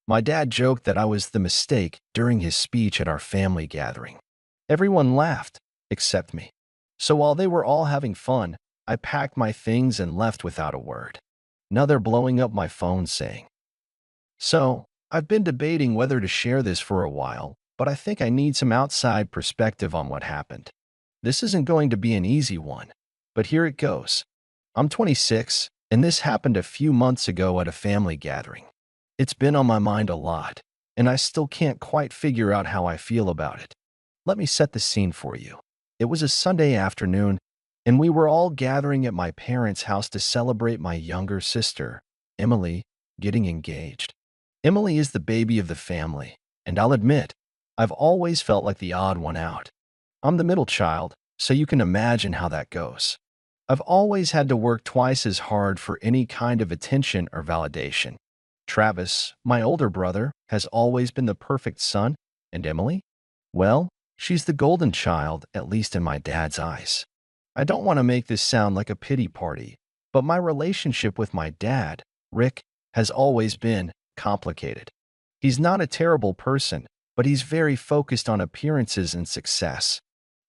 My dad joked that I was the mistake during his speech at our family gathering. Everyone laughed, except me. So while they were all having fun, I packed my things and left without a word. Now they're blowing up my phone saying, "So, I've been debating whether to share this for a while, but I think I need some outside perspective on what happened. This isn't going to be an easy one, but here it goes. I'm 26, and this happened a few months ago at a family gathering. It's been on my mind a lot, and I still can't quite figure out how I feel about it. Let me set the scene for you. It was a Sunday afternoon, and we were all gathering at my parents' house to celebrate my younger sister, Emily, getting engaged. Emily is the baby of the family, and I'll admit, I've always felt like the odd one out. I'm the middle child, so you can imagine how that goes. I've always had to work twice as hard for any kind of attention or validation. Travis, my older brother, has always been the perfect son, and Emily? Well, she's the golden child, at least in my dad's eyes. I don't want to make this sound like a pity party, but my relationship with my dad, Rick, has always been complicated. He's not a terrible person, but he's very focused on appearances and success.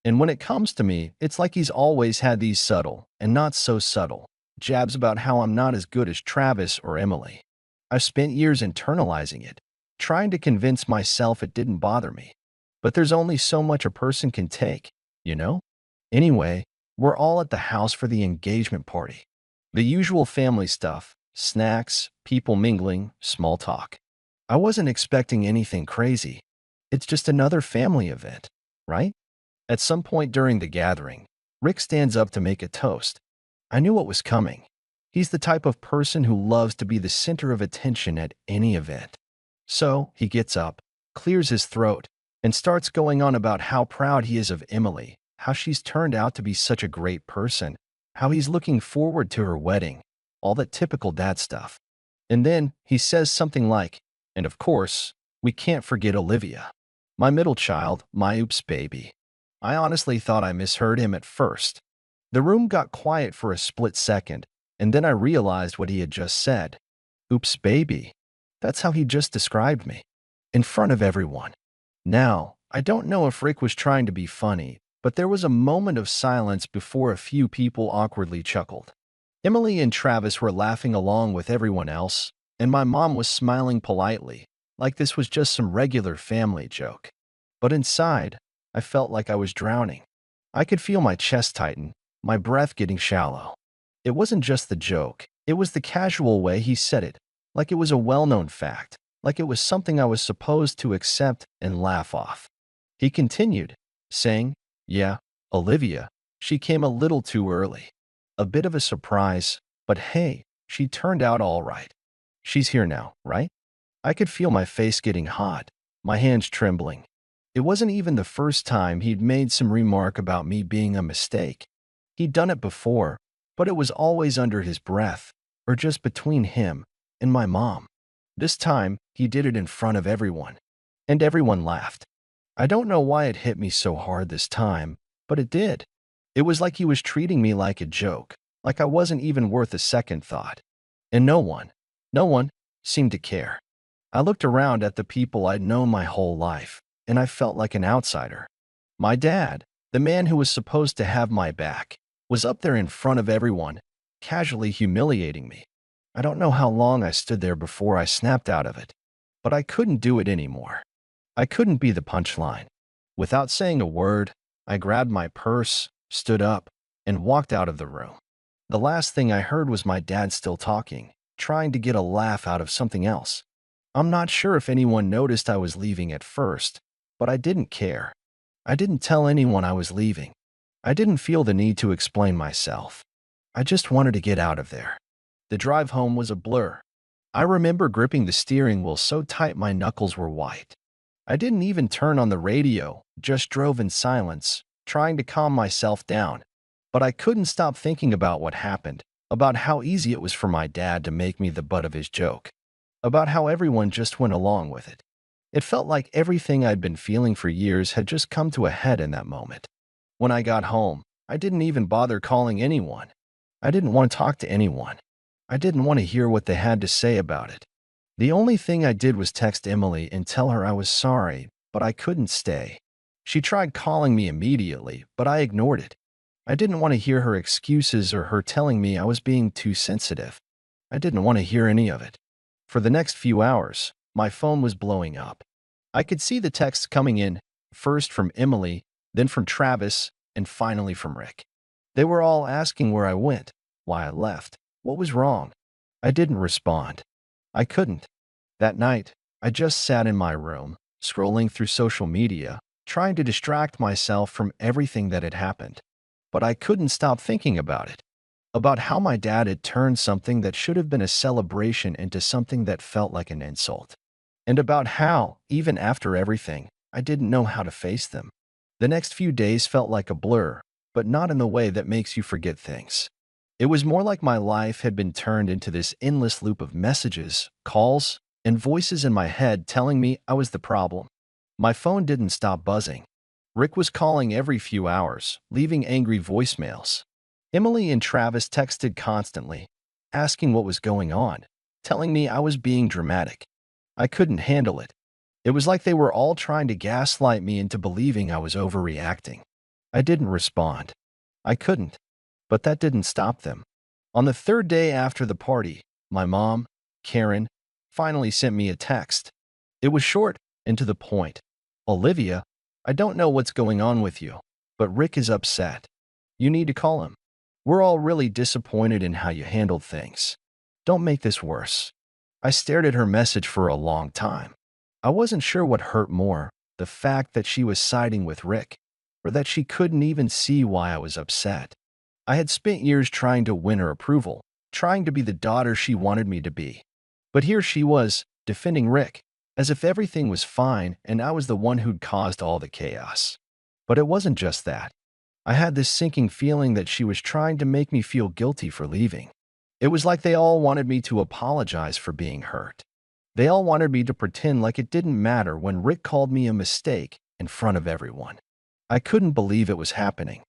And when it comes to me, it's like he's always had these subtle, and not so subtle, jabs about how I'm not as good as Travis or Emily. I've spent years internalizing it, trying to convince myself it didn't bother me. But there's only so much a person can take, you know? Anyway, we're all at the house for the engagement party. The usual family stuff, snacks, people mingling, small talk. I wasn't expecting anything crazy. It's just another family event, right? At some point during the gathering, Rick stands up to make a toast. I knew what was coming. He's the type of person who loves to be the center of attention at any event. So he gets up, clears his throat, and starts going on about how proud he is of Emily, how she's turned out to be such a great person, how he's looking forward to her wedding, all that typical dad stuff. And then he says something like, and of course, we can't forget Olivia. My middle child, my oops baby. I honestly thought I misheard him at first. The room got quiet for a split second, and then I realized what he had just said. Oops baby. That's how he just described me. In front of everyone. Now, I don't know if Rick was trying to be funny, but there was a moment of silence before a few people awkwardly chuckled. Emily and Travis were laughing along with everyone else, and my mom was smiling politely, like this was just some regular family joke. But inside, I felt like I was drowning. I could feel my chest tighten, my breath getting shallow. It wasn't just the joke, it was the casual way he said it, like it was a well-known fact, like it was something I was supposed to accept and laugh off. He continued, saying, "Yeah, Olivia, she came a little too early. A bit of a surprise, but hey, she turned out all right. She's here now, right?" I could feel my face getting hot, my hands trembling. It wasn't even the first time he'd made some remark about me being a mistake. He'd done it before, but it was always under his breath, or just between him and my mom. This time, he did it in front of everyone, and everyone laughed. I don't know why it hit me so hard this time, but it did. It was like he was treating me like a joke, like I wasn't even worth a second thought. And no one seemed to care. I looked around at the people I'd known my whole life, and I felt like an outsider. My dad, the man who was supposed to have my back, was up there in front of everyone, casually humiliating me. I don't know how long I stood there before I snapped out of it, but I couldn't do it anymore. I couldn't be the punchline. Without saying a word, I grabbed my purse, stood up, and walked out of the room. The last thing I heard was my dad still talking, trying to get a laugh out of something else. I'm not sure if anyone noticed I was leaving at first, but I didn't care. I didn't tell anyone I was leaving. I didn't feel the need to explain myself. I just wanted to get out of there. The drive home was a blur. I remember gripping the steering wheel so tight my knuckles were white. I didn't even turn on the radio, just drove in silence, trying to calm myself down. But I couldn't stop thinking about what happened, about how easy it was for my dad to make me the butt of his joke, about how everyone just went along with it. It felt like everything I'd been feeling for years had just come to a head in that moment. When I got home, I didn't even bother calling anyone. I didn't want to talk to anyone. I didn't want to hear what they had to say about it. The only thing I did was text Emily and tell her I was sorry, but I couldn't stay. She tried calling me immediately, but I ignored it. I didn't want to hear her excuses or her telling me I was being too sensitive. I didn't want to hear any of it. For the next few hours, my phone was blowing up. I could see the texts coming in, first from Emily, then from Travis, and finally from Rick. They were all asking where I went, why I left, what was wrong. I didn't respond. I couldn't. That night, I just sat in my room, scrolling through social media, trying to distract myself from everything that had happened. But I couldn't stop thinking about it. About how my dad had turned something that should have been a celebration into something that felt like an insult. And about how, even after everything, I didn't know how to face them. The next few days felt like a blur, but not in the way that makes you forget things. It was more like my life had been turned into this endless loop of messages, calls, and voices in my head telling me I was the problem. My phone didn't stop buzzing. Rick was calling every few hours, leaving angry voicemails. Emily and Travis texted constantly, asking what was going on, telling me I was being dramatic. I couldn't handle it. It was like they were all trying to gaslight me into believing I was overreacting. I didn't respond. I couldn't. But that didn't stop them. On the third day after the party, my mom, Karen, finally sent me a text. It was short and to the point. Olivia, I don't know what's going on with you, but Rick is upset. You need to call him. We're all really disappointed in how you handled things. Don't make this worse. I stared at her message for a long time. I wasn't sure what hurt more, the fact that she was siding with Rick, or that she couldn't even see why I was upset. I had spent years trying to win her approval, trying to be the daughter she wanted me to be. But here she was, defending Rick, as if everything was fine and I was the one who'd caused all the chaos. But it wasn't just that. I had this sinking feeling that she was trying to make me feel guilty for leaving. It was like they all wanted me to apologize for being hurt. They all wanted me to pretend like it didn't matter when Rick called me a mistake in front of everyone. I couldn't believe it was happening.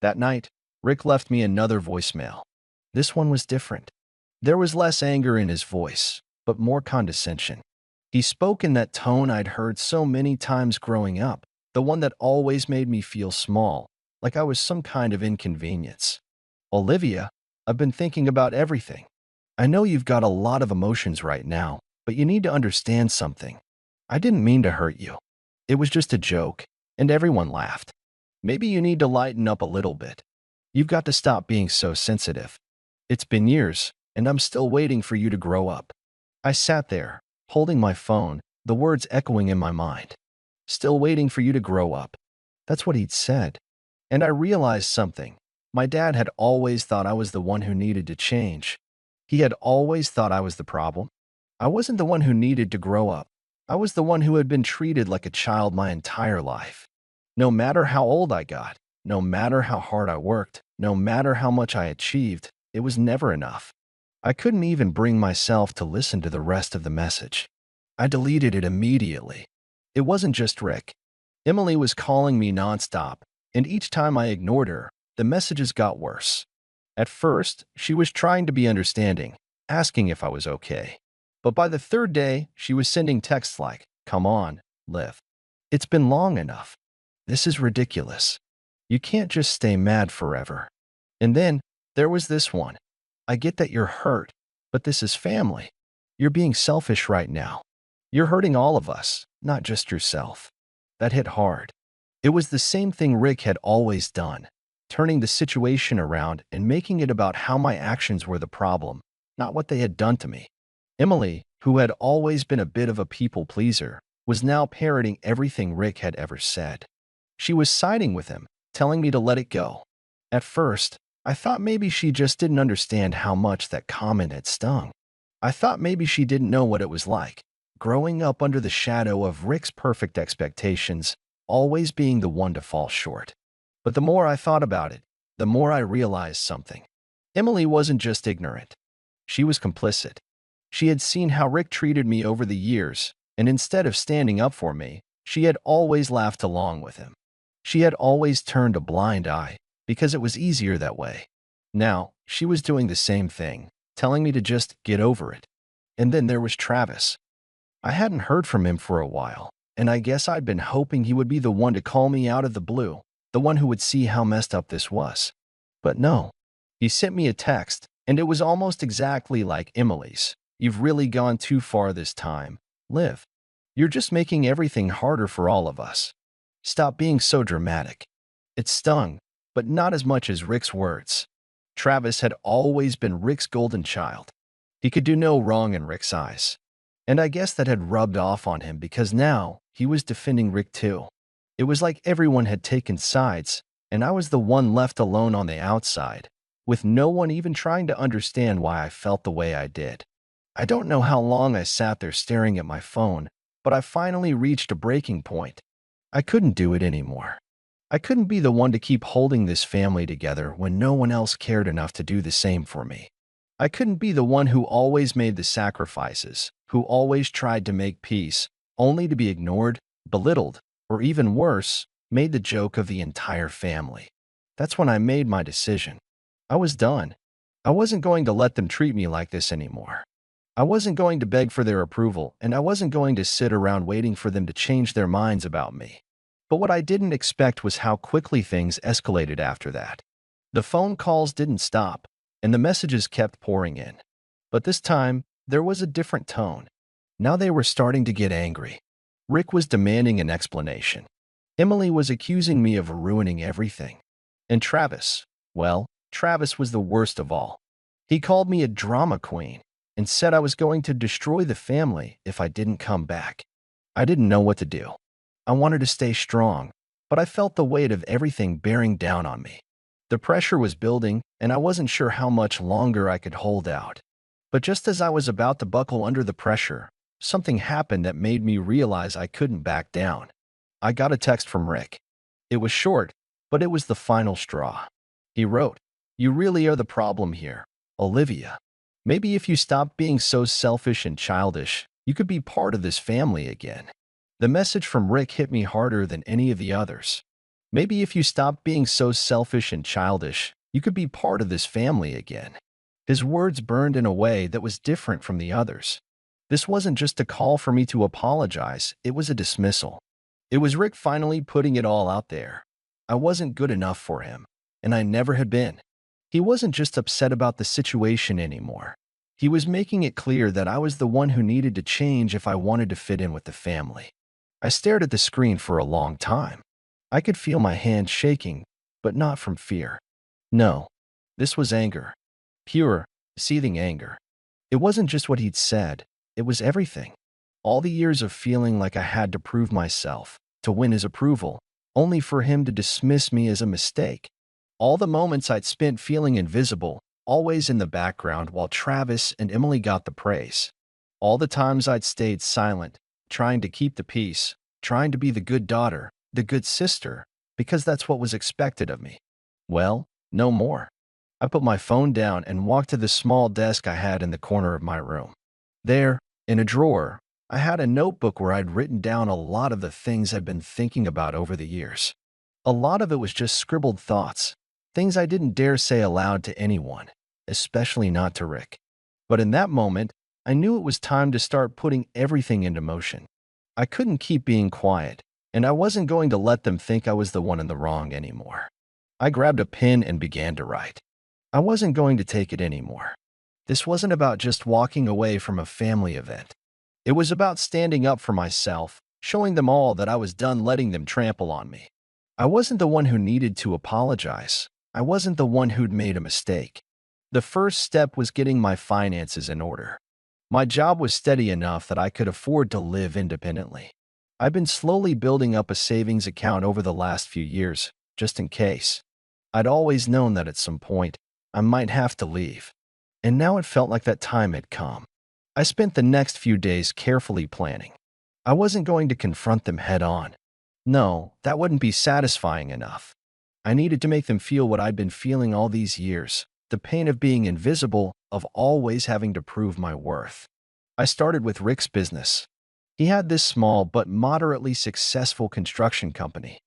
That night, Rick left me another voicemail. This one was different. There was less anger in his voice, but more condescension. He spoke in that tone I'd heard so many times growing up, the one that always made me feel small, like I was some kind of inconvenience. Olivia, I've been thinking about everything. I know you've got a lot of emotions right now, but you need to understand something. I didn't mean to hurt you. It was just a joke, and everyone laughed. Maybe you need to lighten up a little bit. You've got to stop being so sensitive. It's been years, and I'm still waiting for you to grow up. I sat there, holding my phone, the words echoing in my mind. Still waiting for you to grow up. That's what he'd said. And I realized something. My dad had always thought I was the one who needed to change. He had always thought I was the problem. I wasn't the one who needed to grow up. I was the one who had been treated like a child my entire life. No matter how old I got, no matter how hard I worked, no matter how much I achieved, it was never enough. I couldn't even bring myself to listen to the rest of the message. I deleted it immediately. It wasn't just Rick. Emily was calling me nonstop, and each time I ignored her, the messages got worse. At first, she was trying to be understanding, asking if I was okay. But by the third day, she was sending texts like, "Come on, Liv. It's been long enough. This is ridiculous. You can't just stay mad forever." And then, there was this one. "I get that you're hurt, but this is family. You're being selfish right now. You're hurting all of us, not just yourself." That hit hard. It was the same thing Rick had always done, turning the situation around and making it about how my actions were the problem, not what they had done to me. Emily, who had always been a bit of a people pleaser, was now parroting everything Rick had ever said. She was siding with him, telling me to let it go. At first, I thought maybe she just didn't understand how much that comment had stung. I thought maybe she didn't know what it was like, growing up under the shadow of Rick's perfect expectations, always being the one to fall short. But the more I thought about it, the more I realized something. Emily wasn't just ignorant. She was complicit. She had seen how Rick treated me over the years, and instead of standing up for me, she had always laughed along with him. She had always turned a blind eye, because it was easier that way. Now, she was doing the same thing, telling me to just get over it. And then there was Travis. I hadn't heard from him for a while, and I guess I'd been hoping he would be the one to call me out of the blue, the one who would see how messed up this was. But no. He sent me a text, and it was almost exactly like Emily's. "You've really gone too far this time. Liv. You're just making everything harder for all of us. Stop being so dramatic." It stung, but not as much as Rick's words. Travis had always been Rick's golden child. He could do no wrong in Rick's eyes. And I guess that had rubbed off on him because now he was defending Rick too. It was like everyone had taken sides, and I was the one left alone on the outside, with no one even trying to understand why I felt the way I did. I don't know how long I sat there staring at my phone, but I finally reached a breaking point. I couldn't do it anymore. I couldn't be the one to keep holding this family together when no one else cared enough to do the same for me. I couldn't be the one who always made the sacrifices, who always tried to make peace, only to be ignored, belittled, or even worse, made the joke of the entire family. That's when I made my decision. I was done. I wasn't going to let them treat me like this anymore. I wasn't going to beg for their approval, and I wasn't going to sit around waiting for them to change their minds about me. But what I didn't expect was how quickly things escalated after that. The phone calls didn't stop, and the messages kept pouring in. But this time, there was a different tone. Now they were starting to get angry. Rick was demanding an explanation. Emily was accusing me of ruining everything. And Travis, well, Travis was the worst of all. He called me a drama queen and said I was going to destroy the family if I didn't come back. I didn't know what to do. I wanted to stay strong, but I felt the weight of everything bearing down on me. The pressure was building, and I wasn't sure how much longer I could hold out. But just as I was about to buckle under the pressure, something happened that made me realize I couldn't back down. I got a text from Rick. It was short, but it was the final straw. He wrote, "You really are the problem here, Olivia. Maybe if you stopped being so selfish and childish, you could be part of this family again." The message from Rick hit me harder than any of the others. Maybe if you stopped being so selfish and childish, you could be part of this family again. His words burned in a way that was different from the others. This wasn't just a call for me to apologize, it was a dismissal. It was Rick finally putting it all out there. I wasn't good enough for him, and I never had been. He wasn't just upset about the situation anymore. He was making it clear that I was the one who needed to change if I wanted to fit in with the family. I stared at the screen for a long time. I could feel my hands shaking, but not from fear. No, this was anger. Pure, seething anger. It wasn't just what he'd said, it was everything. All the years of feeling like I had to prove myself, to win his approval, only for him to dismiss me as a mistake. All the moments I'd spent feeling invisible, always in the background while Travis and Emily got the praise. All the times I'd stayed silent, trying to keep the peace, trying to be the good daughter, the good sister, because that's what was expected of me. Well, no more. I put my phone down and walked to the small desk I had in the corner of my room. There, in a drawer, I had a notebook where I'd written down a lot of the things I'd been thinking about over the years. A lot of it was just scribbled thoughts, things I didn't dare say aloud to anyone, especially not to Rick. But in that moment, I knew it was time to start putting everything into motion. I couldn't keep being quiet, and I wasn't going to let them think I was the one in the wrong anymore. I grabbed a pen and began to write. I wasn't going to take it anymore. This wasn't about just walking away from a family event. It was about standing up for myself, showing them all that I was done letting them trample on me. I wasn't the one who needed to apologize. I wasn't the one who'd made a mistake. The first step was getting my finances in order. My job was steady enough that I could afford to live independently. I've been slowly building up a savings account over the last few years, just in case. I'd always known that at some point, I might have to leave. And now it felt like that time had come. I spent the next few days carefully planning. I wasn't going to confront them head on. No, that wouldn't be satisfying enough. I needed to make them feel what I'd been feeling all these years, the pain of being invisible, of always having to prove my worth. I started with Rick's business. He had this small but moderately successful construction company.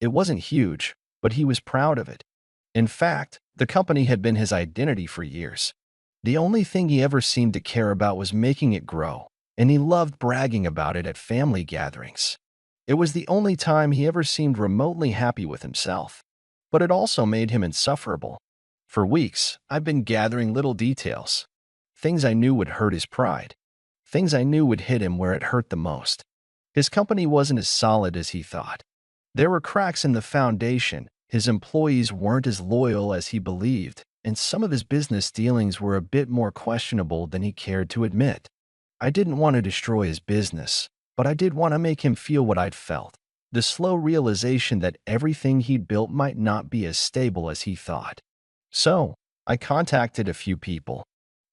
It wasn't huge, but he was proud of it. In fact, the company had been his identity for years. The only thing he ever seemed to care about was making it grow, and he loved bragging about it at family gatherings. It was the only time he ever seemed remotely happy with himself. But it also made him insufferable. For weeks, I've been gathering little details. Things I knew would hurt his pride. Things I knew would hit him where it hurt the most. His company wasn't as solid as he thought. There were cracks in the foundation, his employees weren't as loyal as he believed, and some of his business dealings were a bit more questionable than he cared to admit. I didn't want to destroy his business, but I did want to make him feel what I'd felt. The slow realization that everything he'd built might not be as stable as he thought. So, I contacted a few people.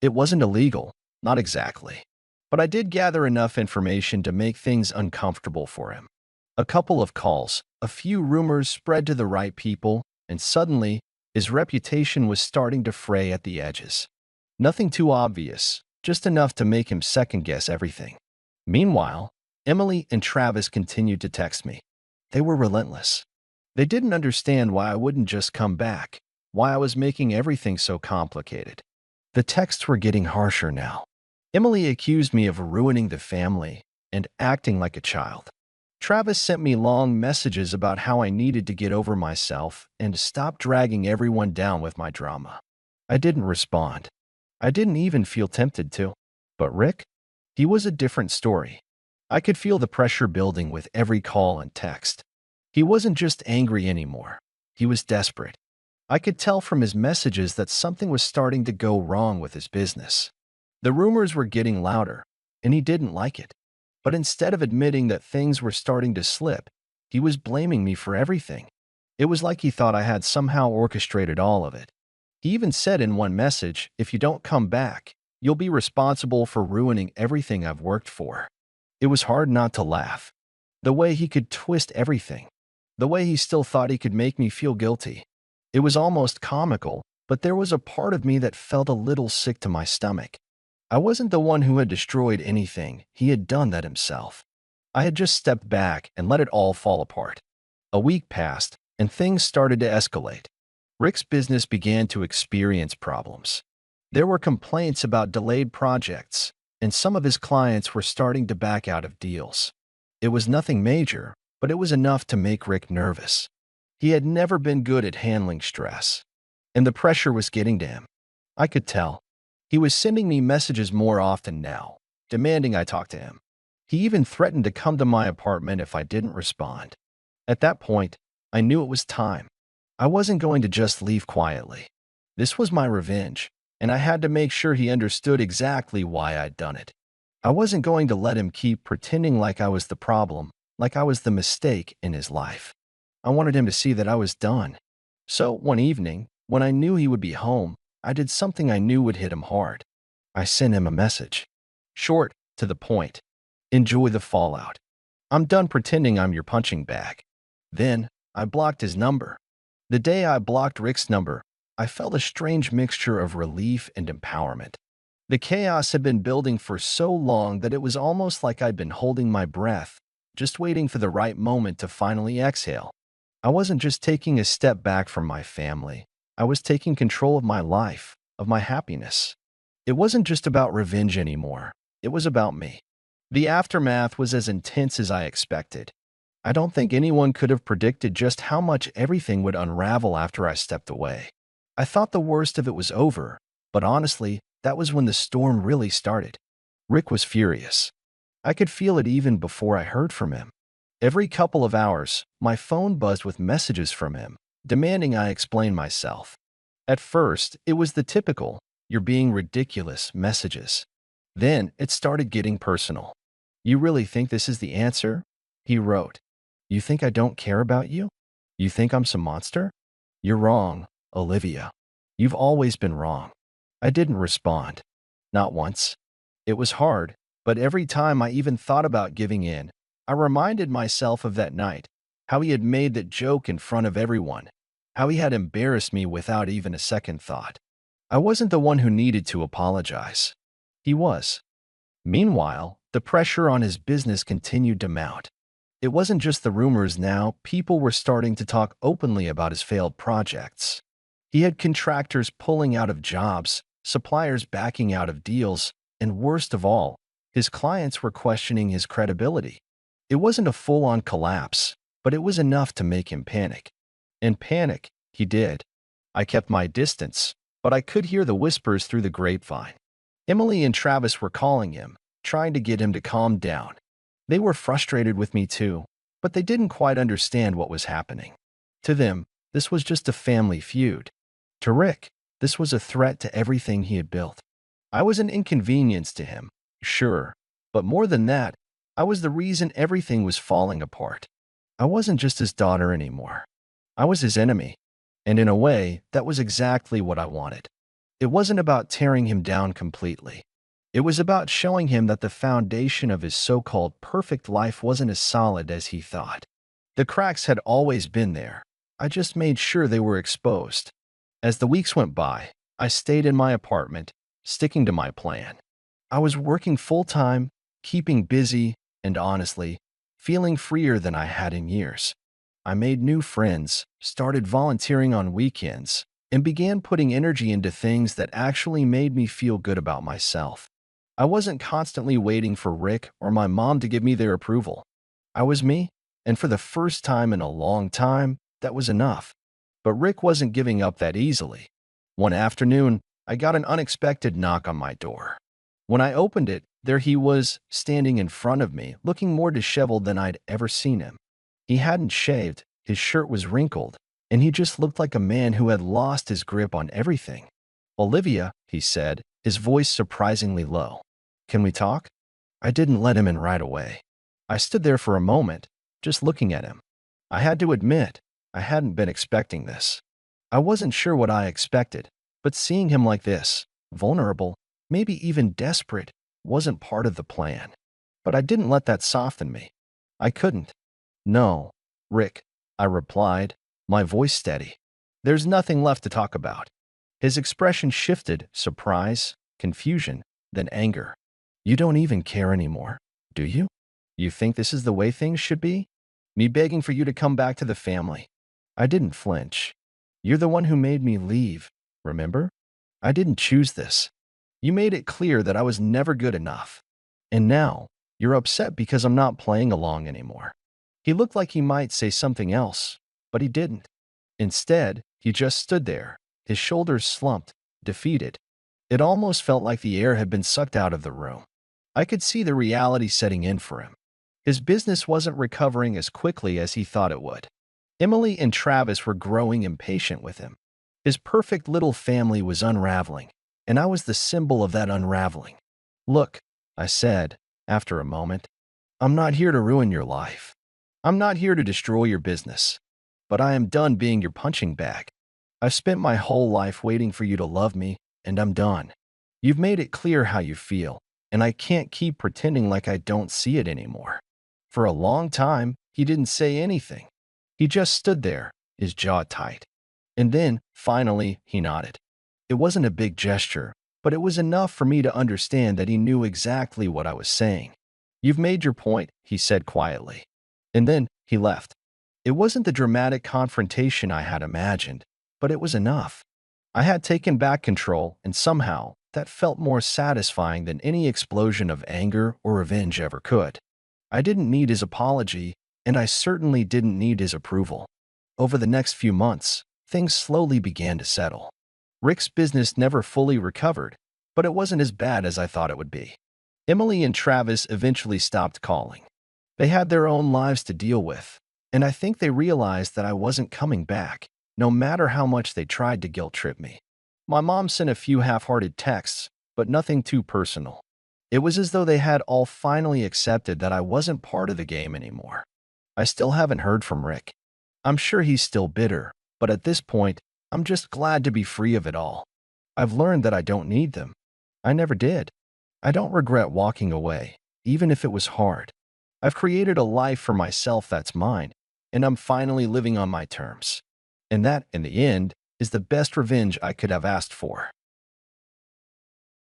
It wasn't illegal, not exactly. But I did gather enough information to make things uncomfortable for him. A couple of calls, a few rumors spread to the right people, and suddenly, his reputation was starting to fray at the edges. Nothing too obvious, just enough to make him second-guess everything. Meanwhile, Emily and Travis continued to text me. They were relentless. They didn't understand why I wouldn't just come back, why I was making everything so complicated. The texts were getting harsher now. Emily accused me of ruining the family and acting like a child. Travis sent me long messages about how I needed to get over myself and stop dragging everyone down with my drama. I didn't respond. I didn't even feel tempted to. But Rick? He was a different story. I could feel the pressure building with every call and text. He wasn't just angry anymore. He was desperate. I could tell from his messages that something was starting to go wrong with his business. The rumors were getting louder, and he didn't like it. But instead of admitting that things were starting to slip, he was blaming me for everything. It was like he thought I had somehow orchestrated all of it. He even said in one message, "If you don't come back, you'll be responsible for ruining everything I've worked for." It was hard not to laugh. The way he could twist everything. The way he still thought he could make me feel guilty. It was almost comical, but there was a part of me that felt a little sick to my stomach. I wasn't the one who had destroyed anything. He had done that himself. I had just stepped back and let it all fall apart. A week passed, and things started to escalate. Rick's business began to experience problems. There were complaints about delayed projects, and some of his clients were starting to back out of deals. It was nothing major, but it was enough to make Rick nervous. He had never been good at handling stress, and the pressure was getting to him. I could tell. He was sending me messages more often now, demanding I talk to him. He even threatened to come to my apartment if I didn't respond. At that point, I knew it was time. I wasn't going to just leave quietly. This was my revenge, and I had to make sure he understood exactly why I'd done it. I wasn't going to let him keep pretending like I was the problem, like I was the mistake in his life. I wanted him to see that I was done. So one evening, when I knew he would be home, I did something I knew would hit him hard. I sent him a message. Short, to the point. Enjoy the fallout. I'm done pretending I'm your punching bag. Then, I blocked his number. The day I blocked Rick's number, I felt a strange mixture of relief and empowerment. The chaos had been building for so long that it was almost like I'd been holding my breath, just waiting for the right moment to finally exhale. I wasn't just taking a step back from my family. I was taking control of my life, of my happiness. It wasn't just about revenge anymore. It was about me. The aftermath was as intense as I expected. I don't think anyone could have predicted just how much everything would unravel after I stepped away. I thought the worst of it was over, but honestly, that was when the storm really started. Rick was furious. I could feel it even before I heard from him. Every couple of hours, my phone buzzed with messages from him, demanding I explain myself. At first, it was the typical, "You're being ridiculous" messages. Then, it started getting personal. "You really think this is the answer?" he wrote. "You think I don't care about you? You think I'm some monster? You're wrong, Olivia. You've always been wrong." I didn't respond. Not once. It was hard, but every time I even thought about giving in, I reminded myself of that night, how he had made that joke in front of everyone, how he had embarrassed me without even a second thought. I wasn't the one who needed to apologize. He was. Meanwhile, the pressure on his business continued to mount. It wasn't just the rumors now, people were starting to talk openly about his failed projects. He had contractors pulling out of jobs, suppliers backing out of deals, and worst of all, his clients were questioning his credibility. It wasn't a full-on collapse, but it was enough to make him panic. And panic, he did. I kept my distance, but I could hear the whispers through the grapevine. Emily and Travis were calling him, trying to get him to calm down. They were frustrated with me too, but they didn't quite understand what was happening. To them, this was just a family feud. To Rick, this was a threat to everything he had built. I was an inconvenience to him, sure, but more than that, I was the reason everything was falling apart. I wasn't just his daughter anymore. I was his enemy, and in a way, that was exactly what I wanted. It wasn't about tearing him down completely. It was about showing him that the foundation of his so-called perfect life wasn't as solid as he thought. The cracks had always been there. I just made sure they were exposed. As the weeks went by, I stayed in my apartment, sticking to my plan. I was working full-time, keeping busy, and honestly, feeling freer than I had in years. I made new friends, started volunteering on weekends, and began putting energy into things that actually made me feel good about myself. I wasn't constantly waiting for Rick or my mom to give me their approval. I was me, and for the first time in a long time, that was enough. But Rick wasn't giving up that easily. One afternoon, I got an unexpected knock on my door. When I opened it, there he was, standing in front of me, looking more disheveled than I'd ever seen him. He hadn't shaved, his shirt was wrinkled, and he just looked like a man who had lost his grip on everything. "Olivia," he said, his voice surprisingly low. "Can we talk?" I didn't let him in right away. I stood there for a moment, just looking at him. I had to admit, I hadn't been expecting this. I wasn't sure what I expected, but seeing him like this, vulnerable, maybe even desperate, wasn't part of the plan. But I didn't let that soften me. I couldn't. "No, Rick," I replied, my voice steady. "There's nothing left to talk about." His expression shifted, surprise, confusion, then anger. "You don't even care anymore, do you? You think this is the way things should be? Me begging for you to come back to the family." I didn't flinch. "You're the one who made me leave, remember? I didn't choose this. You made it clear that I was never good enough. And now, you're upset because I'm not playing along anymore." He looked like he might say something else, but he didn't. Instead, he just stood there, his shoulders slumped, defeated. It almost felt like the air had been sucked out of the room. I could see the reality setting in for him. His business wasn't recovering as quickly as he thought it would. Emily and Travis were growing impatient with him. His perfect little family was unraveling, and I was the symbol of that unraveling. "Look," I said, after a moment, "I'm not here to ruin your life. I'm not here to destroy your business. But I am done being your punching bag. I've spent my whole life waiting for you to love me, and I'm done. You've made it clear how you feel, and I can't keep pretending like I don't see it anymore." For a long time, he didn't say anything. He just stood there, his jaw tight. And then, finally, he nodded. It wasn't a big gesture, but it was enough for me to understand that he knew exactly what I was saying. "You've made your point," he said quietly. And then he left. It wasn't the dramatic confrontation I had imagined, but it was enough. I had taken back control, and somehow, that felt more satisfying than any explosion of anger or revenge ever could. I didn't need his apology, and I certainly didn't need his approval. Over the next few months, things slowly began to settle. Rick's business never fully recovered, but it wasn't as bad as I thought it would be. Emily and Travis eventually stopped calling. They had their own lives to deal with, and I think they realized that I wasn't coming back, no matter how much they tried to guilt-trip me. My mom sent a few half-hearted texts, but nothing too personal. It was as though they had all finally accepted that I wasn't part of the game anymore. I still haven't heard from Rick. I'm sure he's still bitter, but at this point, I'm just glad to be free of it all. I've learned that I don't need them. I never did. I don't regret walking away, even if it was hard. I've created a life for myself that's mine, and I'm finally living on my terms. And that, in the end, is the best revenge I could have asked for.